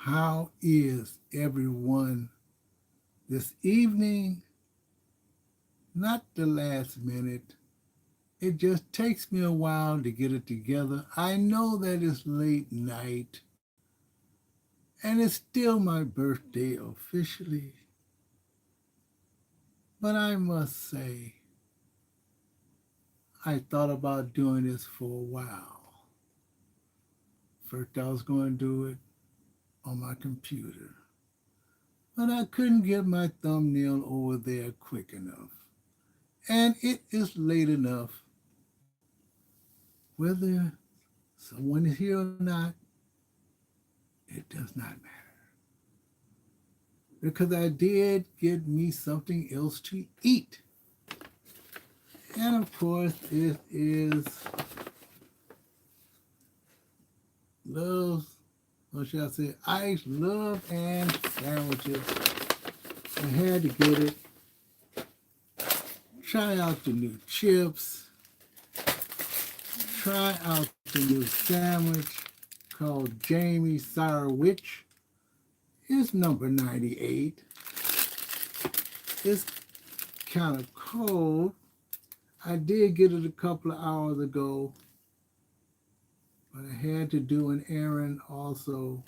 How is everyone this evening? Not the last minute. It just takes me a while to get it together. I know that it's late night and it's still my birthday officially, but I must say, I thought about doing this for a while. First, I was going to do it on my computer, but I couldn't get my thumbnail over there quick enough. And it is late enough, whether someone is here or not, it does not matter. Because I did get me something else to eat. And of course, it is loves, or should I say, ice, love, and sandwiches. I had to get it. Try out the new chips. Try out the new sandwich called Jamie Sour Witch. It's number 98. It's kind of cold. I did get it a couple of hours ago, but I had to do an errand also.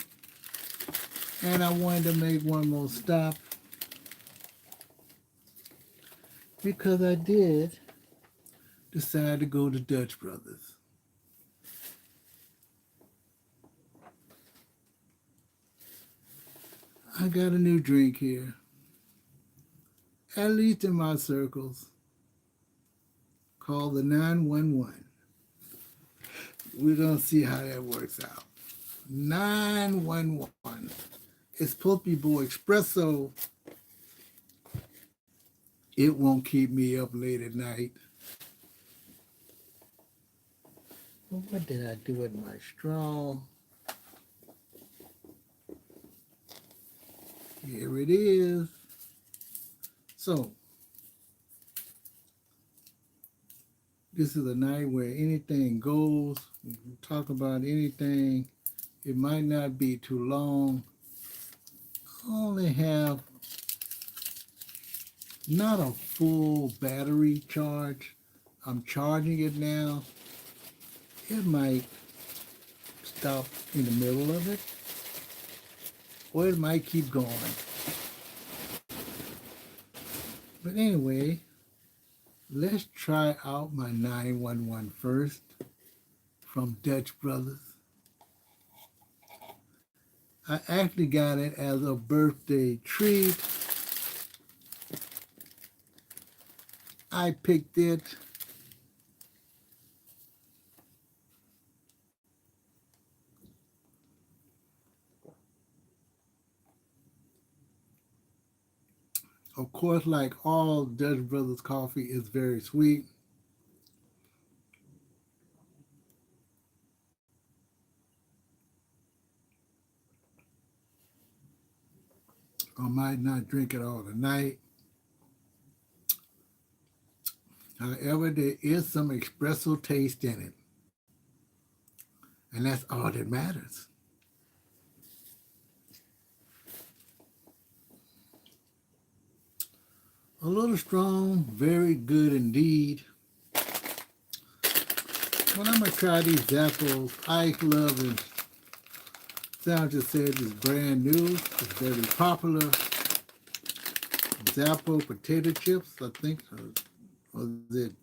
And I wanted to make one more stop because I did decide to go to Dutch Brothers. I got a new drink here, at least in my circles, called the 911. We're going to see how that works out. 911. It's supposed to be more espresso. It won't keep me up late at night. Well, what did I do with my straw? Here it is. So, this is a night where anything goes. We can talk about anything. It might not be too long. I only have not a full battery charge. I'm charging it now. It might stop in the middle of it, or it might keep going. But anyway, let's try out my 911 first from Dutch Brothers. I actually got it as a birthday treat. I picked it. Of course, like all Dutch Brothers coffee, is very sweet. I might not drink it all tonight. However, there is some espresso taste in it. And that's all that matters. A little strong, very good indeed. Well, I'm going to try these Zappos Ice Love and Sandwiches. Said it's brand new. It's very popular. Zappo potato chips, I think. Or is it?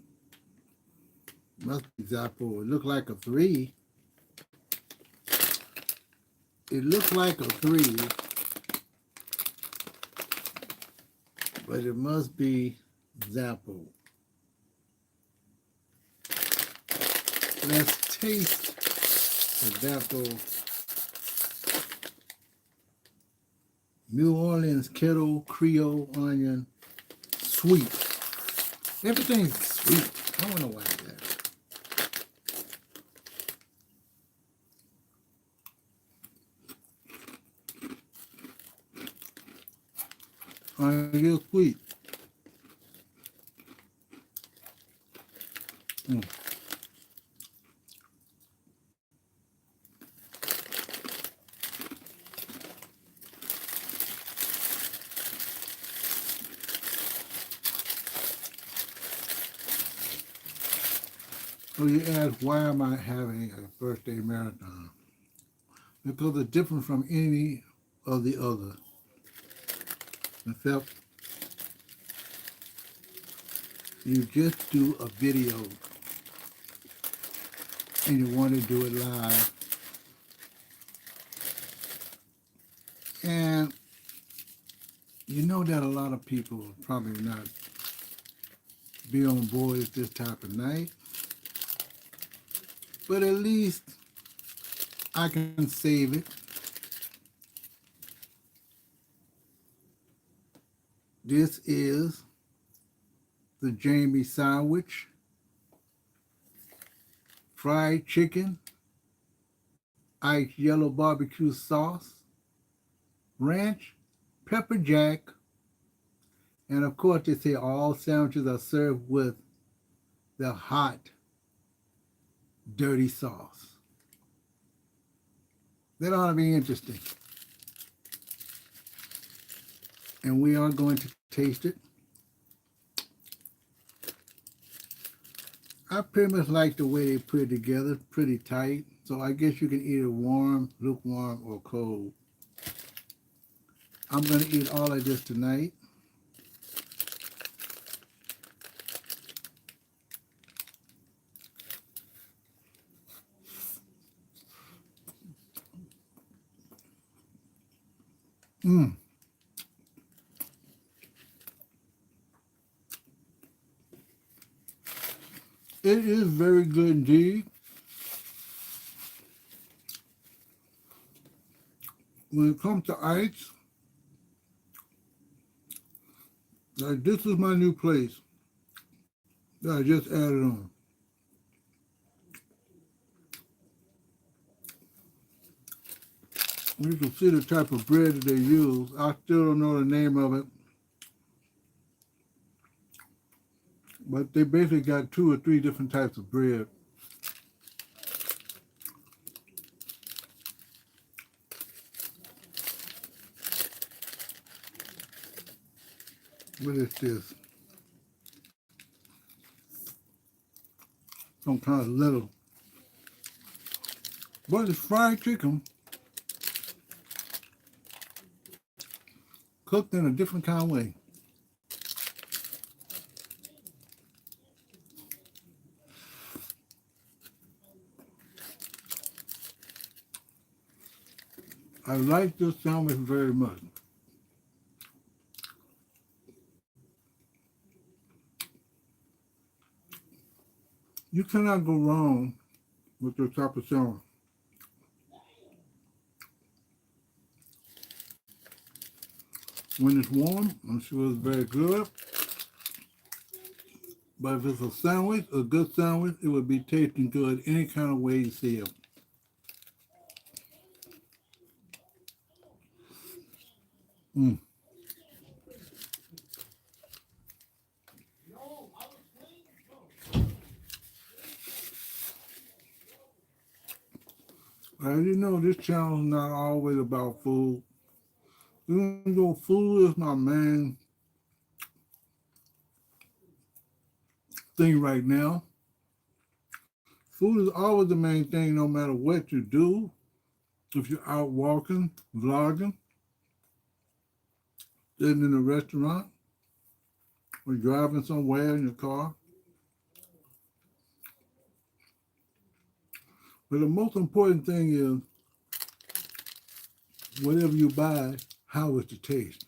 Must be Zappo. It looked like a 3. It looks like a 3, but it must be Zappo. Let's taste the Zappo New Orleans Kettle Creole Onion Sweet. Everything's sweet. I don't know why that. Onion is sweet. Mm. So you ask, why am I having a birthday marathon? Because it's different from any of the others. Except you just do a video and you want to do it live. And you know that a lot of people will probably not be on board at this type of night. But at least I can save it. This is the Jamie sandwich, fried chicken, iced yellow barbecue sauce, ranch, pepper jack, and of course they say all sandwiches are served with the hot, dirty sauce. That ought to be interesting. And we are going to taste it. I pretty much like the way they put it together, pretty tight. So I guess you can eat it warm, lukewarm, or cold. I'm going to eat all of this tonight. Mmm. It is very good indeed. When it comes to ice, like this is my new place that I just added on. You can see the type of bread that they use. I still don't know the name of it, but they basically got 2 or 3 different types of bread. What is this? Some kind of little, but it's fried chicken cooked in a different kind of way. I like this sandwich very much. You cannot go wrong with this type of sandwich. When it's warm, I'm sure it's very good. But if it's a sandwich, a good sandwich, it would be tasting good any kind of way you see it. Mm. As you know, this channel is not always about food. Even though food is my main thing right now, food is always the main thing no matter what you do. If you're out walking, vlogging, sitting in a restaurant, or driving somewhere in your car. But the most important thing is whatever you buy, how is the taste?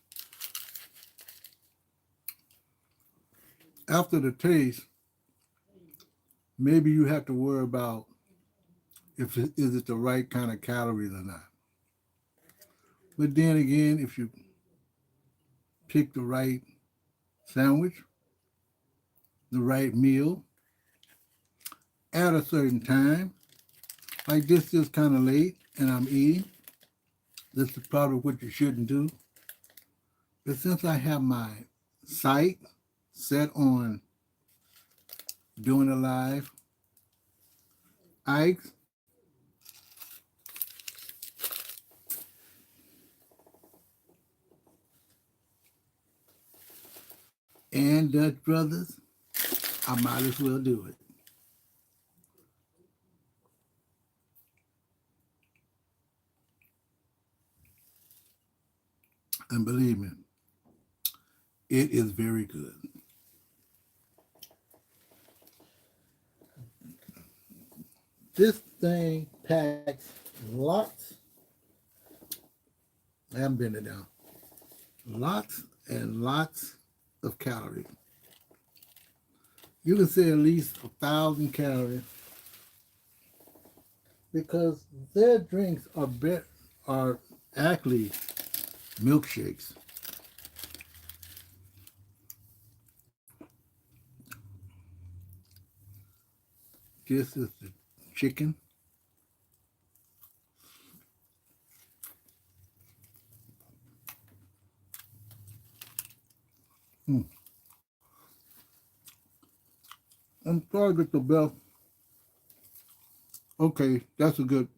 After the taste, maybe you have to worry about is it the right kind of calories or not. But then again, if you pick the right sandwich, the right meal, at a certain time, like this is kind of late and I'm eating, this is probably what you shouldn't do. But since I have my sight set on doing it live, Ike's, and Dutch Brothers, I might as well do it. And believe me, it is very good. This thing packs lots, I haven't been it down, lots and lots of calories. You can say at least 1,000 calories because their drinks are actually milkshakes. This is the chicken. Mm. I'm sorry with the bell. Okay, that's a good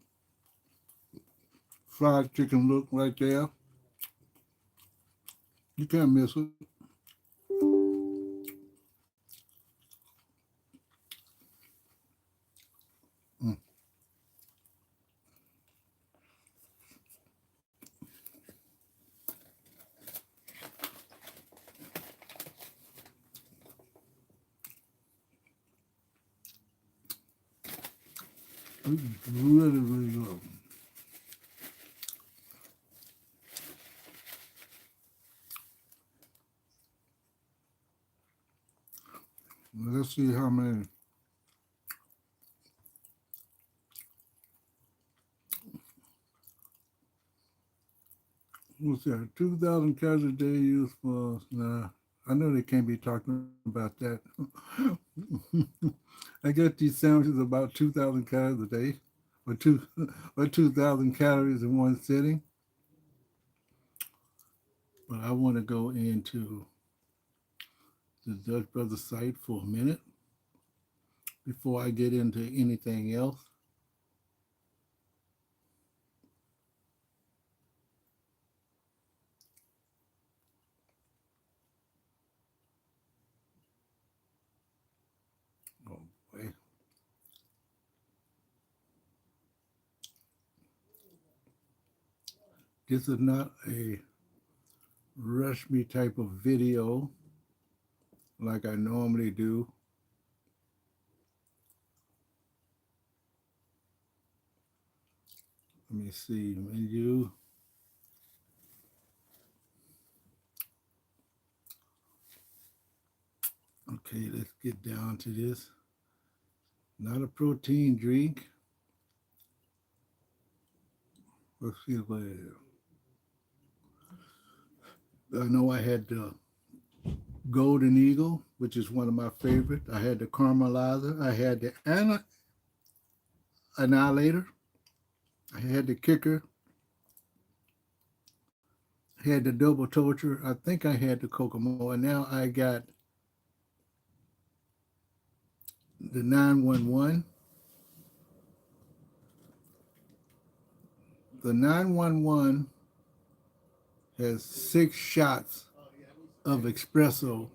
fried chicken look right there. You can't miss it. Mm. This is really, really good. Let's see how many. What's that? 2,000 calories a day used for. Nah, I know they can't be talking about that. I get these sandwiches about 2,000 calories a day, or two, or 2,000 calories in one sitting. But I want to go into the Dutch Brothers site for a minute before I get into anything else. Oh boy, this is not a rush me type of video like I normally do. Let me see menu. Okay, let's get down to this. Not a protein drink. Let's see what it is. I know I had the Golden Eagle, which is one of my favorites. I had the Caramelizer. I had the Annihilator. I had the Kicker. I had the Double Torture. I think I had the Kokomo. And now I got the 911. The 911 has 6 shots of espresso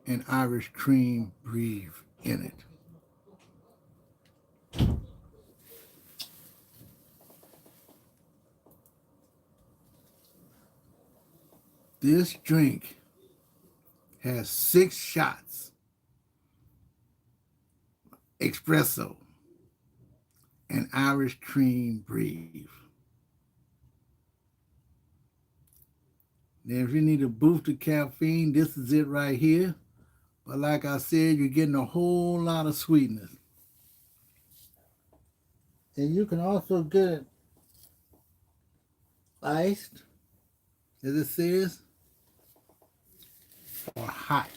and Irish cream breathe in it. This drink has 6 shots espresso and Irish cream breathe. Now, if you need a boost of caffeine, this is it right here. But like I said, you're getting a whole lot of sweetness. And you can also get it iced, as it says, or hot.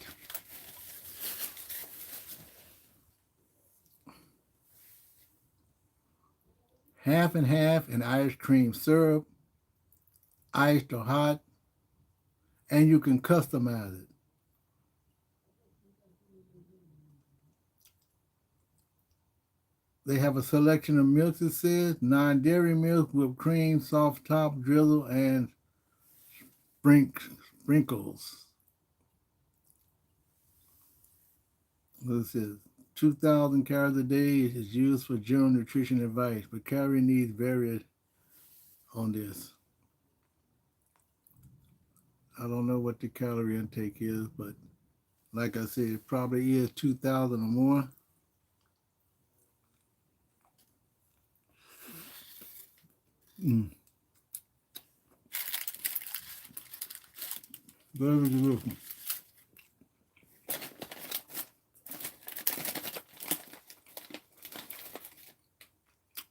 Half and half in Irish cream syrup, iced or hot, and you can customize it. They have a selection of milks, it says, non-dairy milk with cream, soft top, drizzle, and sprinkles. This is 2,000 calories a day is used for general nutrition advice, but calorie needs vary on this. I don't know what the calorie intake is, but like I said, it probably is 2,000 or more. Mm. Very delicious.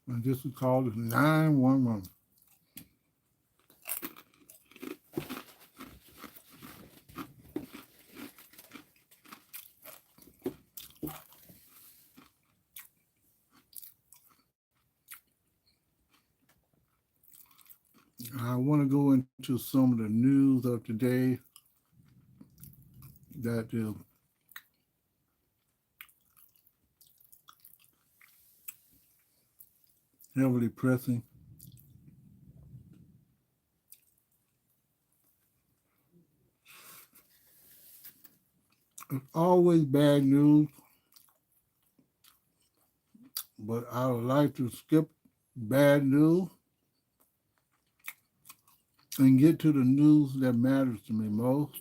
And this is called 911. I want to go into some of the news of today that is heavily pressing. It's always bad news, but I would like to skip bad news and get to the news that matters to me most.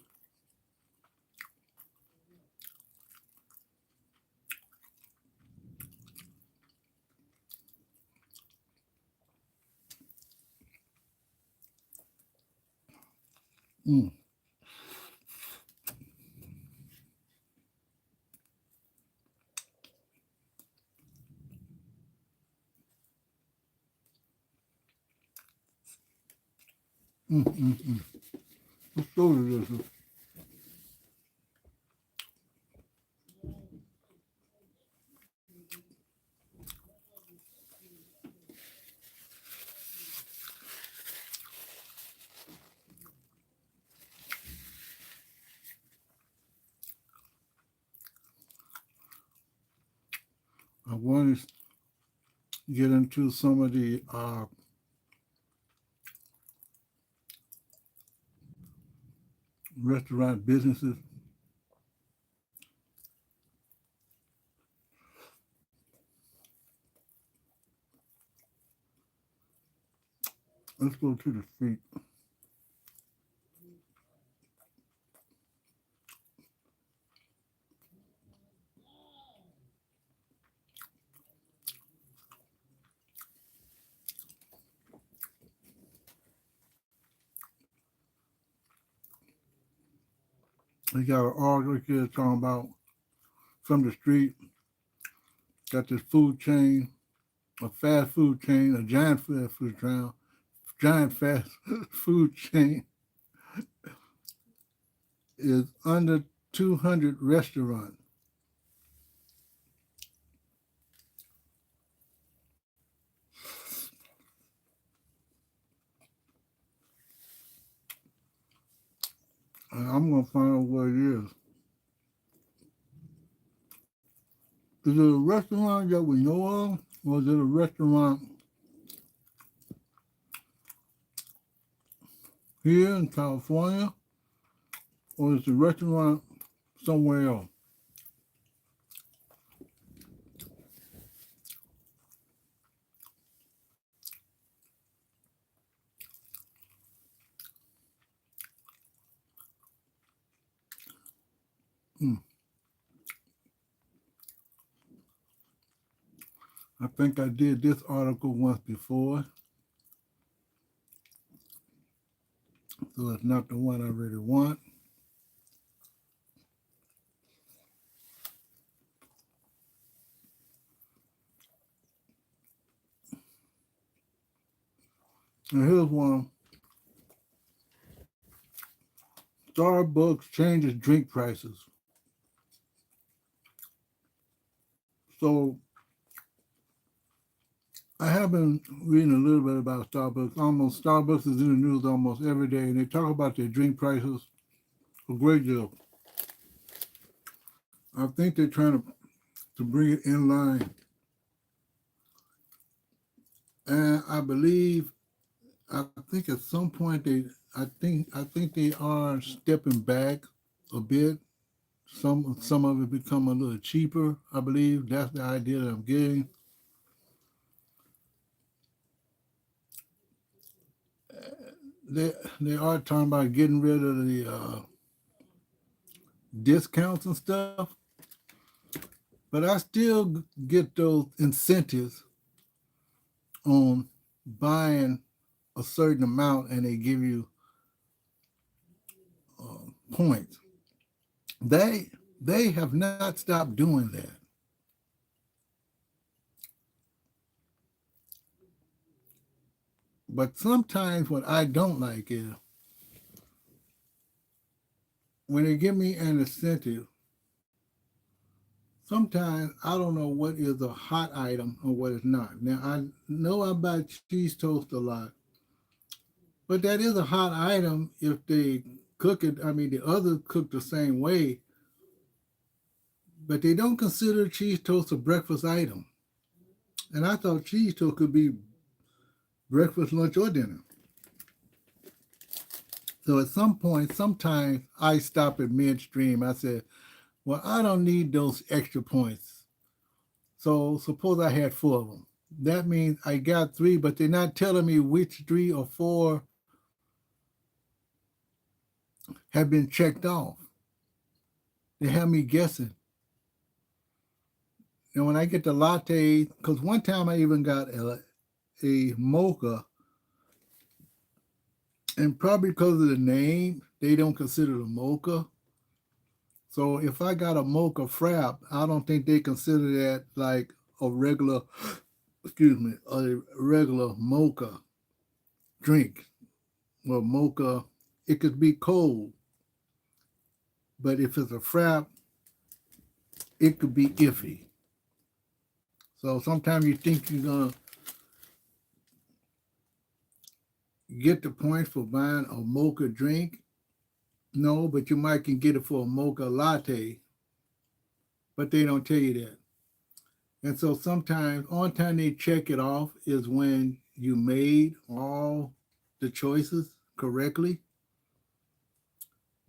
Mm, mm. It's so delicious. I want to get into some of the restaurant businesses. Let's go to the street. They got an article here talking about from the street. Got this food chain, a fast food chain, a giant fast food chain, giant fast food chain is under 200 restaurants. And I'm gonna find out what it is. Is it a restaurant that we know of, or is it a restaurant here in California, or is it a restaurant somewhere else? Hmm. I think I did this article once before, so it's not the one I really want. And here's one. Starbucks changes drink prices. So I have been reading a little bit about Starbucks. Almost Starbucks is in the news almost every day, and they talk about their drink prices a great deal. I think they're trying to bring it in line, and I think at some point I think they are stepping back a bit. Some of it become a little cheaper. I believe that's the idea that I'm getting. they they are talking about getting rid of the discounts and stuff, but I still get those incentives on buying a certain amount, and they give you points. They they have not stopped doing that. But sometimes what I don't like is when they give me an incentive, sometimes I don't know what is a hot item or what is not. Now I know I buy cheese toast a lot, but that is a hot item if they cook it. I mean, the others cook the same way, but they don't consider cheese toast a breakfast item. And I thought cheese toast could be breakfast, lunch, or dinner. So at some point, sometimes I stop at midstream. I said, well, I don't need those extra points. So suppose I had four of them. That means I got three, but they're not telling me which three or four have been checked off. They have me guessing. And when I get the latte, because one time I even got a mocha, and probably because of the name, they don't consider it a mocha. So if I got a mocha frap, I don't think they consider that like a regular, excuse me, a regular mocha drink. Well, mocha, it could be cold, but if it's a frap, it could be iffy. So sometimes you think you're gonna get the points for buying a mocha drink. No, but you might can get it for a mocha latte, but they don't tell you that. And so sometimes, only time they check it off is when you made all the choices correctly.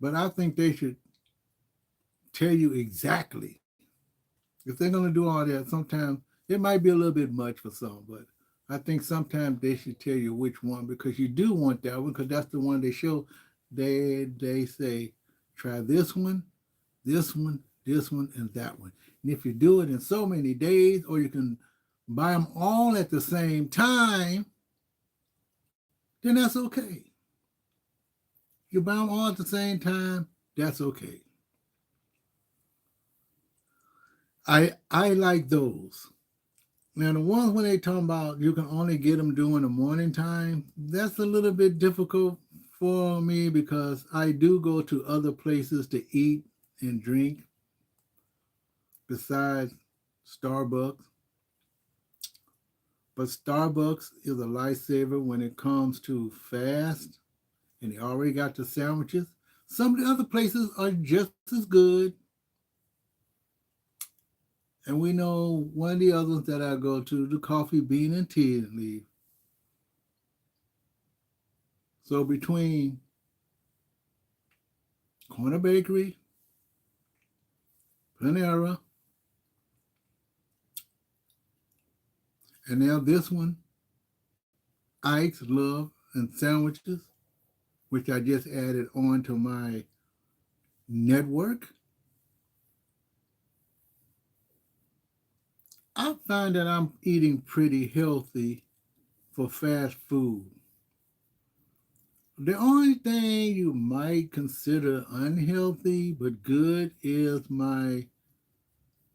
But I think they should tell you exactly. If they're going to do all that, sometimes it might be a little bit much for some, but I think sometimes they should tell you which one because you do want that one because that's the one they show. They say, try this one, this one, and that one. And if you do it in so many days, or you can buy them all at the same time, then that's okay. You buy them all at the same time, that's okay. I like those. Now the ones when they talk about you can only get them during the morning time, that's a little bit difficult for me because I do go to other places to eat and drink besides Starbucks. But Starbucks is a lifesaver when it comes to fast, and they already got the sandwiches. Some of the other places are just as good, and we know one of the others that I go to, the coffee bean and tea leaf. So between Corner Bakery, Panera, and now this one, Ike's Love and Sandwiches, which I just added on to my network, I find that I'm eating pretty healthy for fast food. The only thing you might consider unhealthy but good is my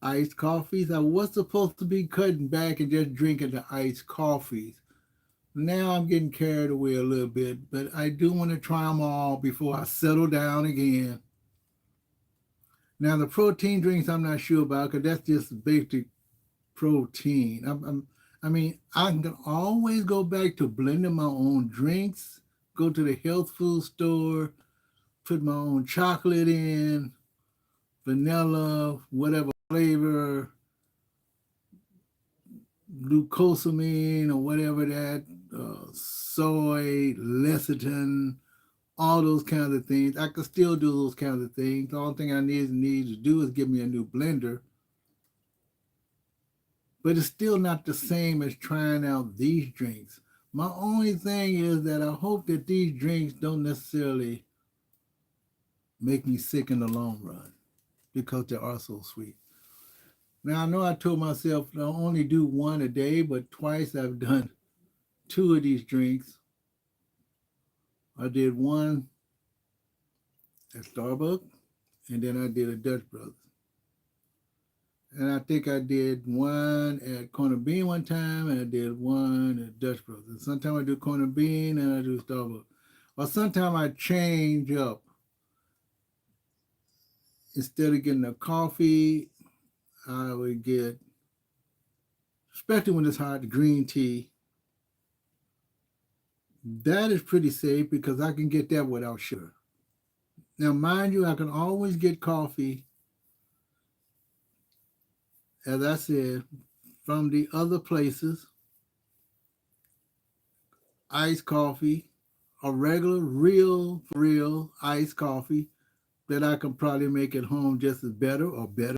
iced coffees. I was supposed to be cutting back and just drinking the iced coffees. Now I'm getting carried away a little bit, but I do want to try them all before I settle down again. Now the protein drinks I'm not sure about because that's just basic protein. I mean, I can always go back to blending my own drinks, go to the health food store, put my own chocolate in, vanilla, whatever flavor, glucosamine or whatever that, soy, lecithin, all those kinds of things. I can still do those kinds of things. The only thing I need to do is give me a new blender. But it's still not the same as trying out these drinks. My only thing is that I hope that these drinks don't necessarily make me sick in the long run because they are so sweet. Now I know I told myself I'll only do one a day, but twice I've done two of these drinks. I did one at Starbucks, and then I did a Dutch Brothers. And I think I did one at Corner Bean one time, and I did one at Dutch Brothers. Sometimes I do Corner Bean and I do Starbucks. Or sometimes I change up. Instead of getting a coffee, I would get, especially when it's hot, green tea. That is pretty safe because I can get that without sugar. Now, mind you, I can always get coffee, as I said, from the other places, iced coffee, a regular, real, for real iced coffee that I can probably make at home just as better or better.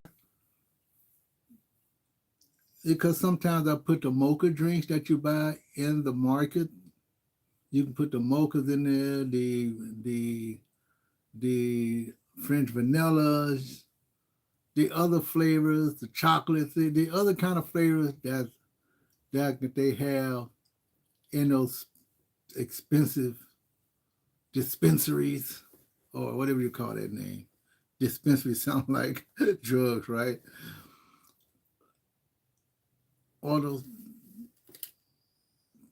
Because sometimes I put the mocha drinks that you buy in the market. You can put the mochas in there, the French vanillas, the other flavors, the chocolates, the other kind of flavors that they have in those expensive dispensaries or whatever you call that name. Dispensary sound like drugs, right? All those,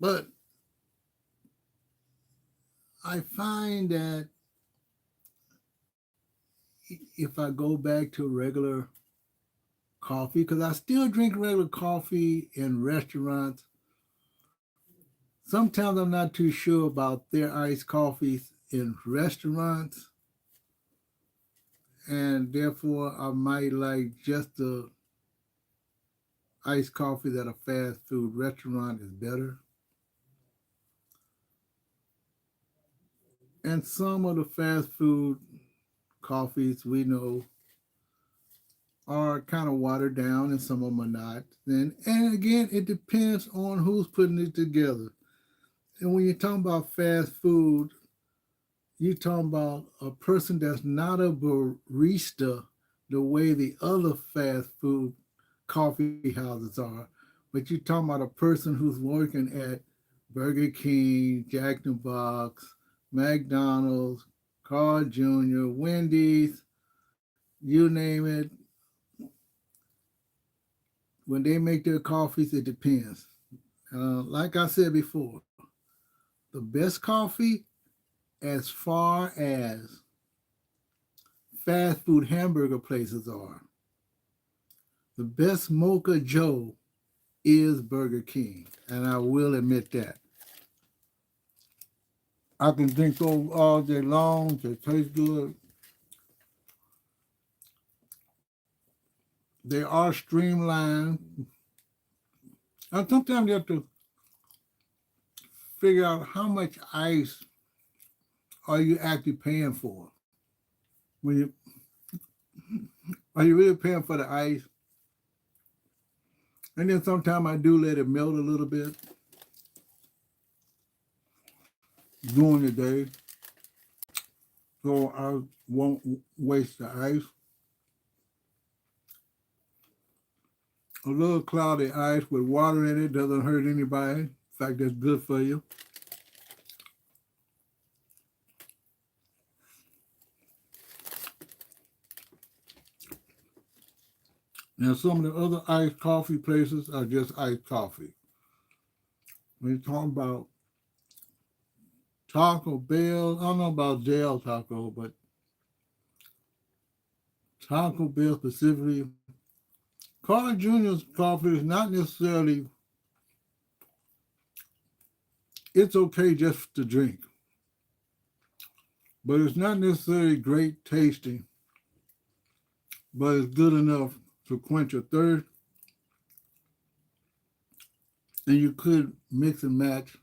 but I find that if I go back to regular coffee, because I still drink regular coffee in restaurants. Sometimes I'm not too sure about their iced coffees in restaurants, and therefore I might like just the iced coffee that a fast food restaurant is better. And some of the fast food coffees we know are kind of watered down and some of them are not. And again, it depends on who's putting it together. And when you're talking about fast food, you're talking about a person that's not a barista the way the other fast food coffee houses are, but you're talking about a person who's working at Burger King, Jack in the Box, McDonald's, Carl Jr., Wendy's, you name it. When they make their coffees, it depends. Like I said before, the best coffee, as far as fast food hamburger places are, the best Mocha Joe is Burger King, and I will admit that. I can drink those all day long. They taste good. They are streamlined. And sometimes you have to figure out how much ice are you actually paying for. When you are you really paying for the ice? And then sometimes I do let it melt a little bit during the day, so I won't waste the ice. A little cloudy ice with water in it doesn't hurt anybody. In fact, that's good for you. Now, some of the other iced coffee places are just iced coffee. When you're talking about Taco Bell, I don't know about Del Taco, but Taco Bell specifically, Carl Jr.'s coffee is not necessarily, it's okay just to drink, but it's not necessarily great tasting, but it's good enough to quench your thirst. And you could mix and match.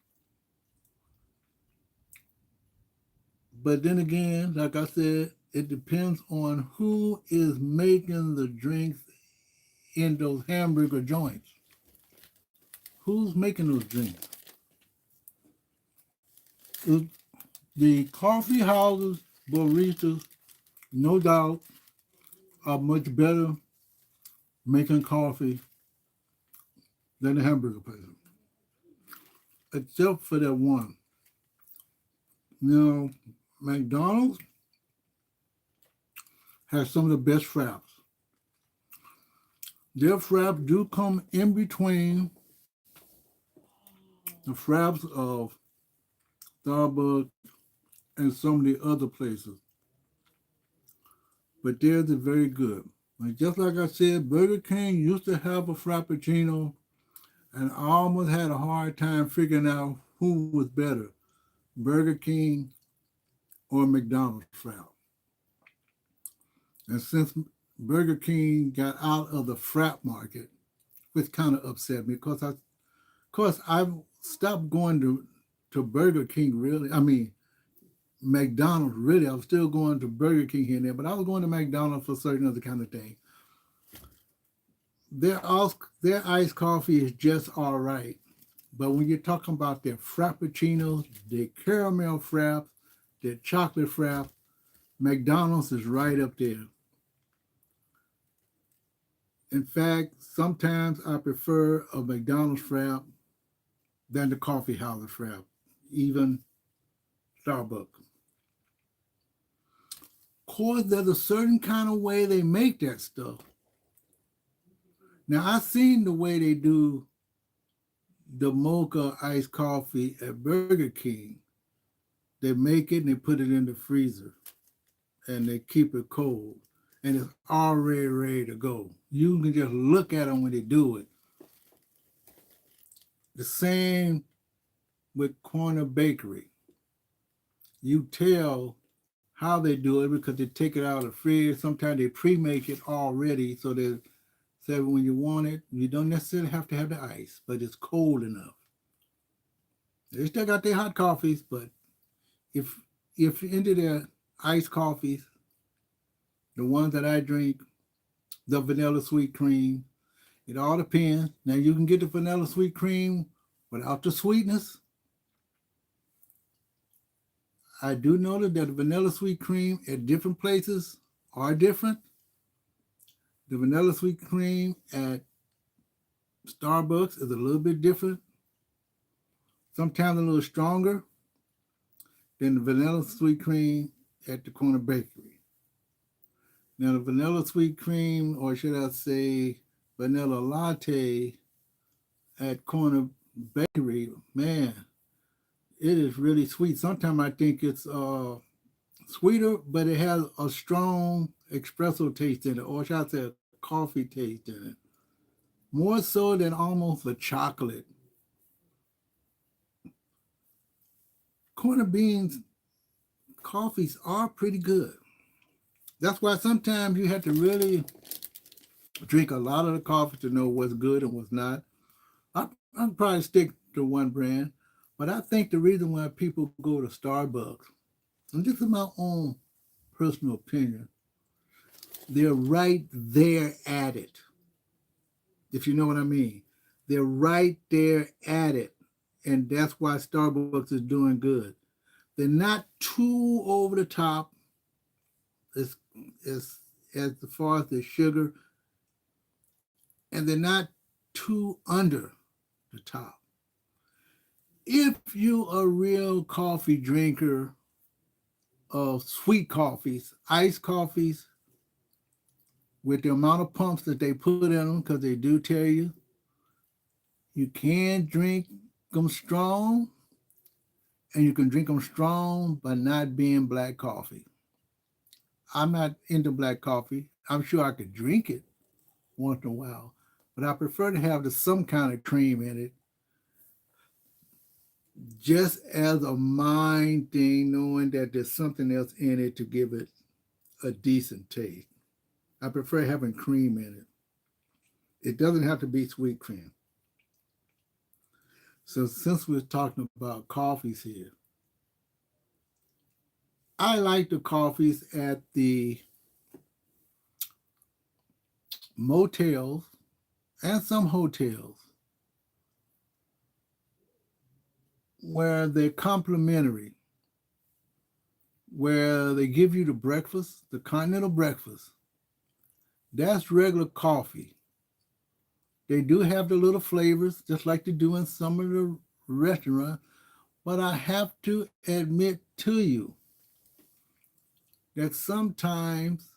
But then again, like I said, it depends on who is making the drinks in those hamburger joints. Who's making those drinks? The the coffee houses, baristas, no doubt, are much better making coffee than the hamburger place, except for that one. Now, McDonald's has some of the best fraps. Their fraps do come in between the fraps of Starbucks and some of the other places, but theirs is very good. Like just like I said, Burger King used to have a Frappuccino, and I almost had a hard time figuring out who was better, Burger King or McDonald's frap. And since Burger King got out of the frap market, which kind of upset me because of course I stopped going to Burger King really. I mean McDonald's really. I was still going to Burger King here and there, but I was going to McDonald's for certain other kind of things. Their iced coffee is just all right. But when you're talking about their frappuccinos, their caramel fraps, their chocolate fraps, McDonald's is right up there. In fact, sometimes I prefer a McDonald's frap than the coffee house frap, even Starbucks. Of course, there's a certain kind of way they make that stuff. Now, I've seen the way they do the mocha iced coffee at Burger King. They make it and they put it in the freezer and they keep it cold and it's already ready to go. You can just look at them when they do it. The same with Corner Bakery. You tell how they do it because they take it out of the fridge. Sometimes they pre-make it already so that so when you want it, you don't necessarily have to have the ice, but it's cold enough. They still got their hot coffees, but if if you're into their iced coffees, the ones that I drink, the vanilla sweet cream, it all depends. Now you can get the vanilla sweet cream without the sweetness. I do notice that the vanilla sweet cream at different places are different. The vanilla sweet cream at Starbucks is a little bit different, sometimes a little stronger than the vanilla sweet cream at the corner bakery. Now, the vanilla sweet cream, or should I say vanilla latte at corner bakery, man, it is really sweet. Sometimes I think it's sweeter, but it has a strong espresso taste in it, or should I say a coffee taste in it. More so than almost a chocolate. Corner beans coffees are pretty good. That's why sometimes you have to really drink a lot of the coffee to know what's good and what's not. I'd probably stick to one brand, but I think the reason why people go to Starbucks, and this is my own personal opinion, they're right there at it, if you know what I mean. They're right there at it, and that's why Starbucks is doing good. They're not too over the top as as as far as the sugar, and they're not too under the top. If you a real coffee drinker of sweet coffees, iced coffees, with the amount of pumps that they put in them, because they do tell you you can drink them strong, and you can drink them strong by not being black coffee. I'm not into black coffee. I'm sure I could drink it once in a while, but I prefer to have some kind of cream in it, just as a mind thing, knowing that there's something else in it to give it a decent taste. I prefer having cream in it. It doesn't have to be sweet cream. So since we're talking about coffees here, I like the coffees at the motels and some hotels where they're complimentary, where they give you the breakfast, the continental breakfast. That's regular coffee. They do have the little flavors, just like they do in some of the restaurants. But I have to admit to you that sometimes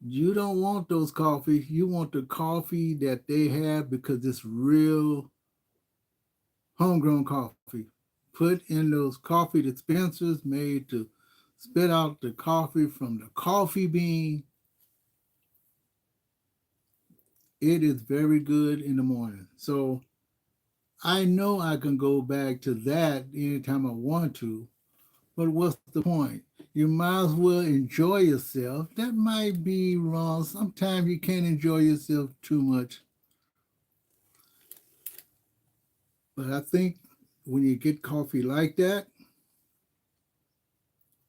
you don't want those coffees. You want the coffee that they have because it's real homegrown coffee. Put in those coffee dispensers made to spit out the coffee from the coffee bean. It is very good in the morning. So I know I can go back to that anytime I want to. But what's the point? You might as well enjoy yourself. That might be wrong. Sometimes you can't enjoy yourself too much. But I think when you get coffee like that,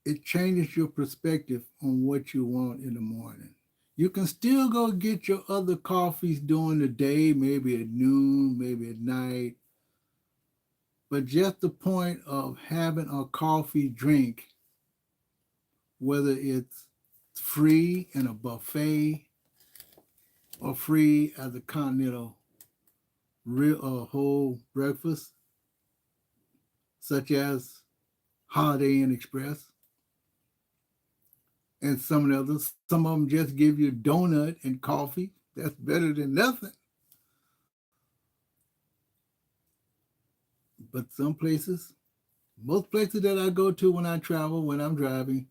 it changes your perspective on what you want in the morning. You can still go get your other coffees during the day, maybe at noon, maybe at night. But just the point of having a coffee drink, whether it's free in a buffet or free as a continental real whole breakfast, such as Holiday Inn Express, and some of the others. Some of them just give you donut and coffee. That's better than nothing. But some places, most places that I go to when I travel, when I'm driving,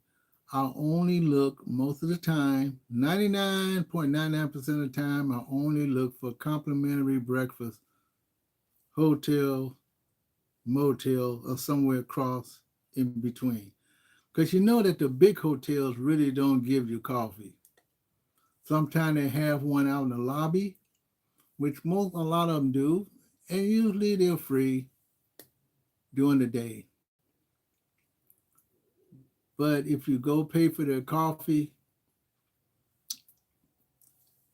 I only look most of the time, 99.99% of the time, I only look for complimentary breakfast, hotel, motel, or somewhere across in between. Because you know that the big hotels really don't give you coffee. Sometimes they have one out in the lobby, which a lot of them do, and usually they're free during the day. But if you go pay for their coffee,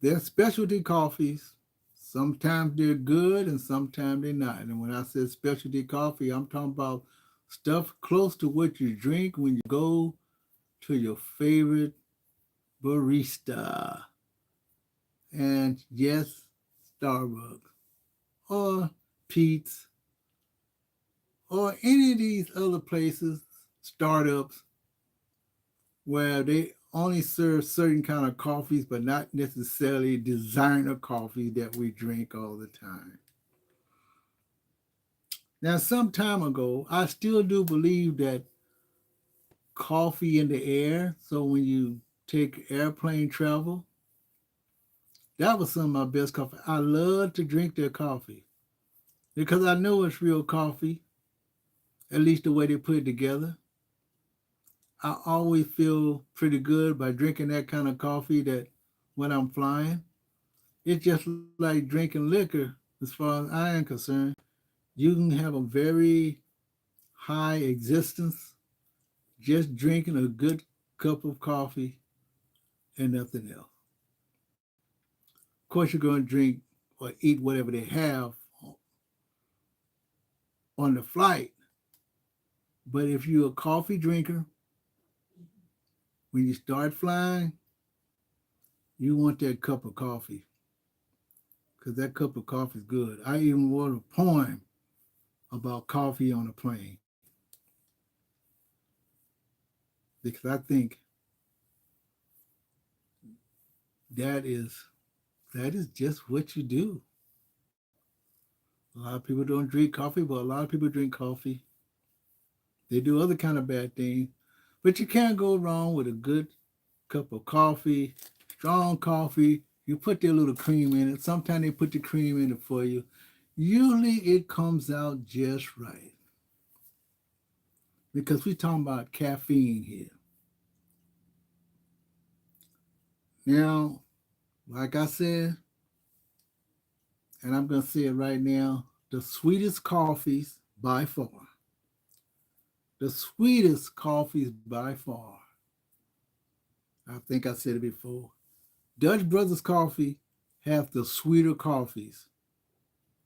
they're specialty coffees. Sometimes they're good and sometimes they're not. And when I say specialty coffee, I'm talking about stuff close to what you drink when you go to your favorite barista. And yes, Starbucks or Pete's or any of these other places, startups, where they only serve certain kind of coffees, but not necessarily designer coffee that we drink all the time. Now, some time ago, I still do believe that coffee in the air. So when you take airplane travel, that was some of my best coffee. I love to drink their coffee because I know it's real coffee, at least the way they put it together. I always feel pretty good by drinking that kind of coffee that when I'm flying. It's just like drinking liquor as far as I am concerned. You can have a very high existence just drinking a good cup of coffee and nothing else. Of course, you're going to drink or eat whatever they have on the flight. But if you're a coffee drinker, when you start flying, you want that cup of coffee because that cup of coffee is good. I even wrote a poem about coffee on a plane because I think that is that is just what you do. A lot of people don't drink coffee, but a lot of people drink coffee. They do other kind of bad things, but you can't go wrong with a good cup of coffee, strong coffee. You put their little cream in it. Sometimes they put the cream in it for you. Usually it comes out just right because we're talking about caffeine here. Now, like I said, and I'm going to say it right now, the sweetest coffees by far, the sweetest coffees by far, I think I said it before, Dutch Brothers Coffee have the sweeter coffees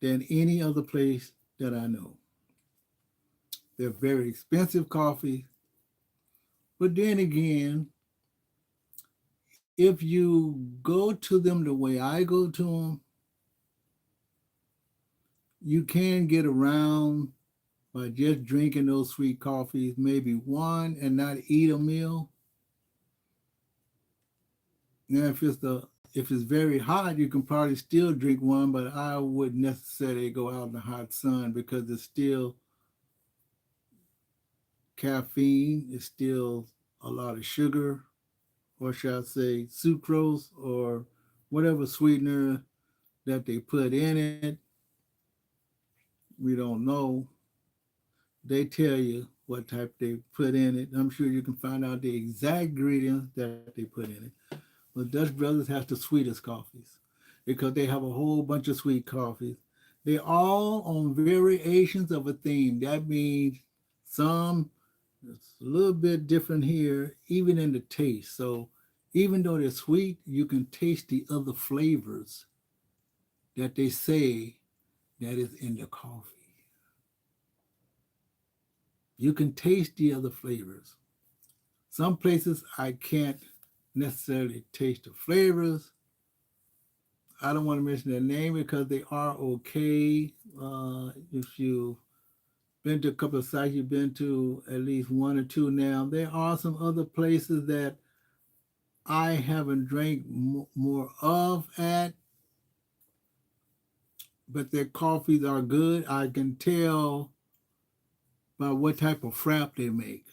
than any other place that I know. They're very expensive coffee. But then again, if you go to them the way I go to them, you can get around by just drinking those sweet coffees, maybe one and not eat a meal. Now, if it's very hot, you can probably still drink one, but I wouldn't necessarily go out in the hot sun because it's still caffeine, it's still a lot of sugar, or should I say sucrose, or whatever sweetener that they put in it. We don't know. They tell you what type they put in it. I'm sure you can find out the exact ingredients that they put in it. But Dutch Brothers has the sweetest coffees because they have a whole bunch of sweet coffees. They all on variations of a theme. That means some it's a little bit different here, even in the taste. So even though they're sweet, you can taste the other flavors that they say that is in the coffee. You can taste the other flavors. Some places I can't necessarily taste the flavors. I don't want to mention their name because they are okay. If you've been to a couple of sites, you've been to at least one or two now. There are some other places that I haven't drank more of at, but their coffees are good. I can tell by what type of frap they make.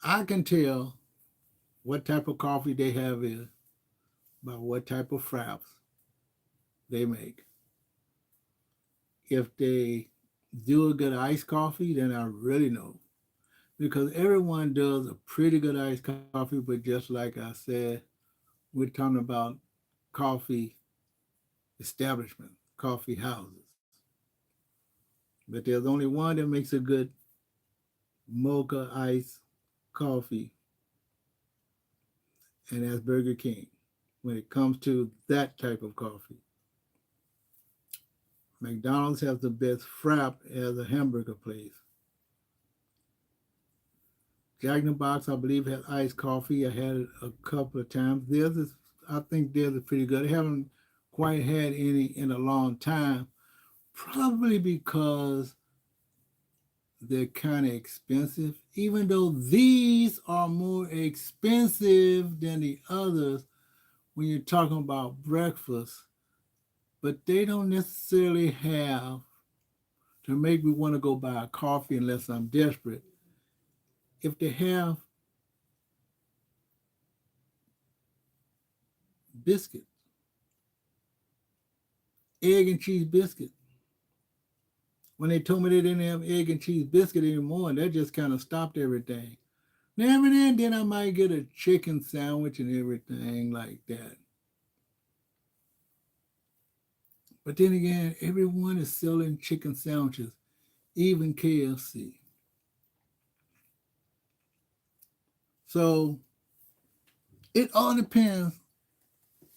I can tell what type of coffee they have is by what type of fraps they make. If they do a good iced coffee, then I really know. Because everyone does a pretty good iced coffee, but just like I said, we're talking about coffee establishment, coffee houses. But there's only one that makes a good mocha iced coffee, and that's Burger King. When it comes to that type of coffee, McDonald's has the best frap as a hamburger place. Jack in the Box, I believe, has iced coffee. I had it a couple of times. I think theirs is pretty good. I haven't quite had any in a long time, probably because they're kind of expensive. Even though these are more expensive than the others when you're talking about breakfast, but they don't necessarily have to make me want to go buy a coffee unless I'm desperate. If they have biscuits, egg and cheese biscuit. When they told me they didn't have egg and cheese biscuit anymore, that just kind of stopped everything. Now every now and then I might get a chicken sandwich and everything like that. But then again, everyone is selling chicken sandwiches, even KFC. So it all depends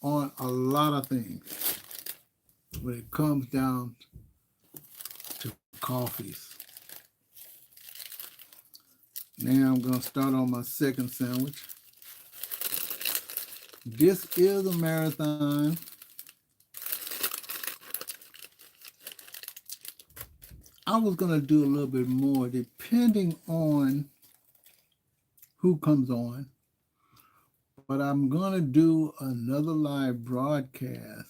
on a lot of things when it comes down to coffees. Now I'm going to start on my second sandwich. This is a marathon. I was going to do a little bit more depending on who comes on, but I'm going to do another live broadcast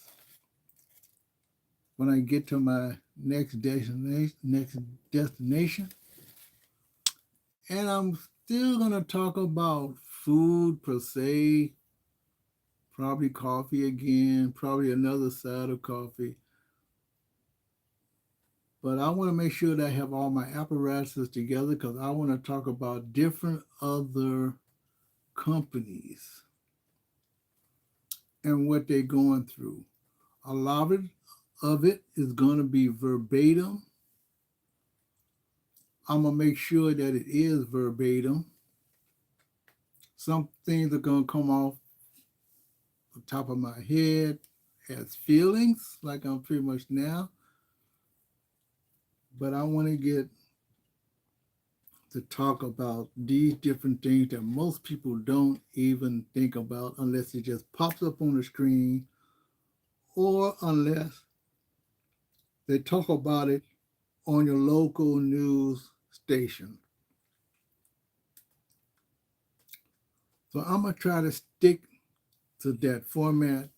when I get to my next destination. And I'm still going to talk about food per se, probably coffee again, probably another side of coffee. But I want to make sure that I have all my apparatuses together because I want to talk about different other companies and what they're going through. A lot of it is going to be verbatim. I'm going to make sure that it is verbatim. Some things are going to come off the top of my head as feelings, like I'm pretty much now. but I want to get to talk about these different things that most people don't even think about unless it just pops up on the screen or unless they talk about it on your local news station. So I'm going to try to stick to that format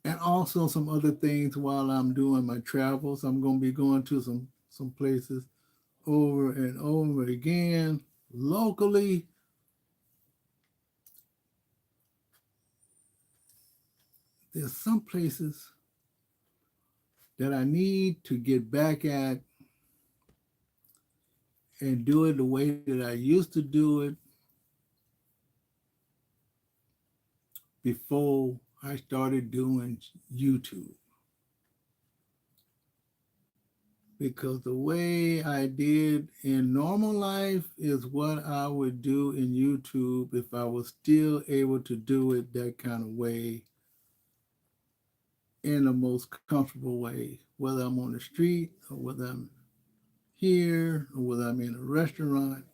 and also some other things while I'm doing my travels. I'm going to be going to some places over and over again locally. There's some places that I need to get back at and do it the way that I used to do it before I started doing YouTube. Because the way I did in normal life is what I would do in YouTube if I was still able to do it that kind of way in the most comfortable way, whether I'm on the street or whether I'm here or whether I'm in a restaurant.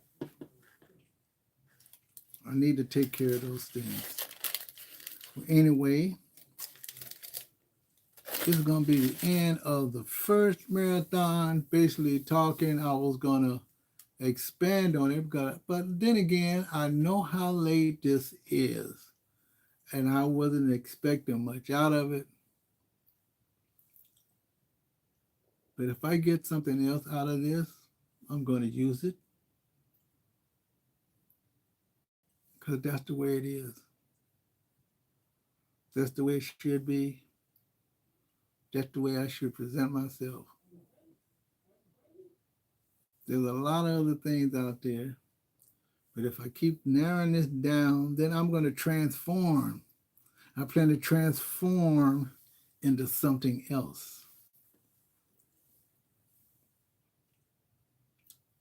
I need to take care of those things. Anyway, this is going to be the end of the first marathon. Basically, talking, I was going to expand on it, but then again, I know how late this is, and I wasn't expecting much out of it. But if I get something else out of this, I'm going to use it because that's the way it is. That's the way it should be. That's the way I should present myself. There's a lot of other things out there, but if I keep narrowing this down, then I'm going to transform. I plan to transform into something else.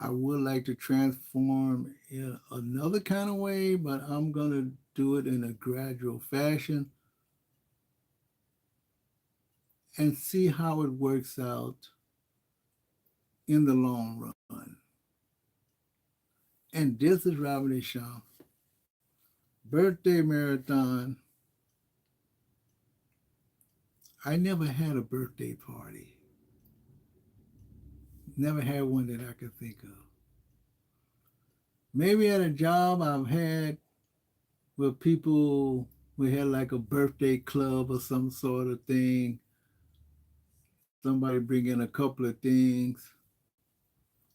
I would like to transform in another kind of way, but I'm going to do it in a gradual fashion and see how it works out in the long run. And this is Robert A. Shaw, birthday marathon. I never had a birthday party. Never had one that I could think of. Maybe at a job I've had where people, we had like a birthday club or some sort of thing. Somebody bring in a couple of things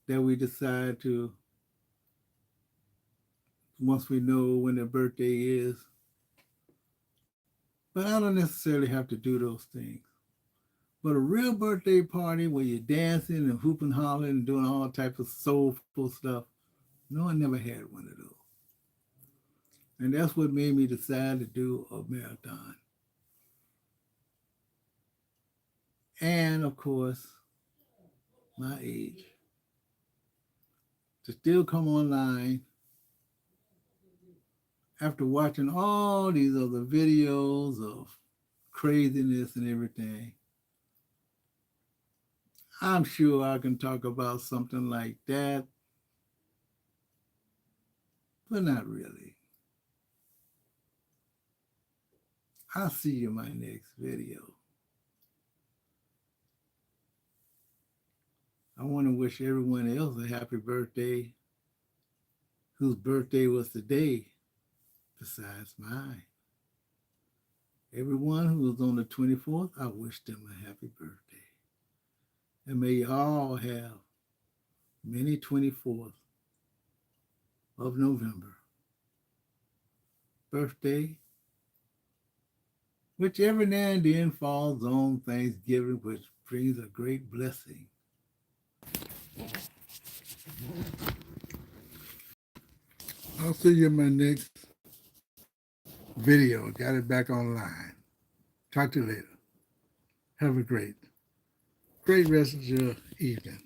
that we decide to, once we know when their birthday is. But I don't necessarily have to do those things. But a real birthday party where you're dancing and hooping, hollering, and doing all types of soulful stuff, no, I never had one of those. And that's what made me decide to do a marathon. And of course, my age. To still come online after watching all these other videos of craziness and everything. I'm sure I can talk about something like that, but not really. I'll see you in my next video. I want to wish everyone else a happy birthday whose birthday was today besides mine. Everyone who was on the 24th, I wish them a happy birthday. And may you all have many 24th of November birthday, which every now and then falls on Thanksgiving, which brings a great blessing. I'll see you in my next video. Got it back online. Talk to you later. Have a great rest of your evening.